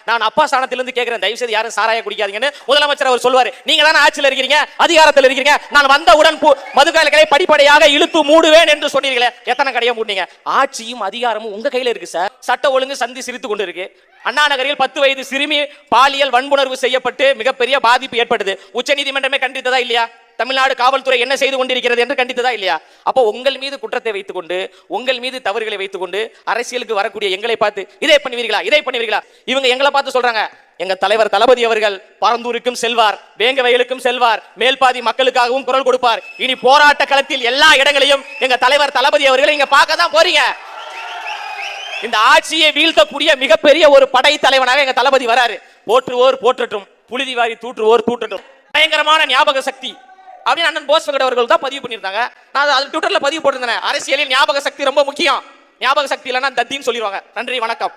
நான் அப்பா ஸ்தானத்திலிருந்து கேட்கிறேன், தயவு செய்து யாரும் சாராய குடிக்காதீங்கன்னு முதலமைச்சர் அவர் சொல்வாரு. நீங்க தானே ஆட்சியில் இருக்கிறீங்க, அதிகாரத்தில் இருக்கிறீங்க. நான் வந்தவுடன் மதுக்கடைகளை படிப்படியாக இழுத்து மூடுவேன் என்று சொன்னீர்களே, எத்தனை கடையை மூடுனீங்க? ஆட்சியும் அதிகாரமும் உங்க கையில இருக்கு சார். சட்ட ஒழுங்கு சந்தி சிரித்து கொண்டு இருக்கு. அண்ணா நகரில் 10 வயது சிறுமி பாலியல் வன்புணர்வு செய்யப்பட்டு மிகப்பெரிய பாதிப்பு ஏற்பட்டது. உச்சநீதிமன்றமே கண்டித்ததா இல்லையா? தமிழ்நாடு காவல்துறை என்ன செய்து கொண்டிருக்கிறது என்று கண்டித்ததா இல்லையா? அப்போ உங்கள் மீது குற்றத்தை வைத்துக் கொண்டு, உங்கள் மீது தவறுகளை வைத்துக் கொண்டு அரசியலுக்கு வரக்கூடிய எங்களை பார்த்து இதை பண்ணுவீர்களா, இதை பண்ணுவீர்களா? இவங்க எங்களை பார்த்து சொல்றாங்க, எங்க தலைவர் தளபதி அவர்கள் பரந்தூருக்கும் செல்வார், வேங்கவயலுக்கும் செல்வார், மேல்பாதி மக்களுக்காகவும் குரல் கொடுப்பார். இனி போராட்ட களத்தில் எல்லா இடங்களையும் எங்க தலைவர் தளபதி அவர்களை இங்க பார்க்க தான் போறீங்க. இந்த ஆட்சியை வீழ்த்தக்கூடிய மிகப்பெரிய ஒரு படை தலைவனாக எங்க தளபதி வராரு. போற்றுவோர் போற்றட்டும், புழுதி வாரி தூற்றுவோர் தூற்றட்டும். பயங்கரமான ஞாபக சக்தி அப்படின்னு அண்ணன் போஸ் அவர்கள் தான் பதிவு பண்ணியிருந்தாங்க. நான் அது ட்விட்டர்ல பதிவு போட்டிருந்தேன். அரசியலில் ஞாபக சக்தி ரொம்ப முக்கியம். ஞாபக சக்தி இல்லைன்னா தத்தின்னு சொல்லிடுவாங்க. நன்றி, வணக்கம்.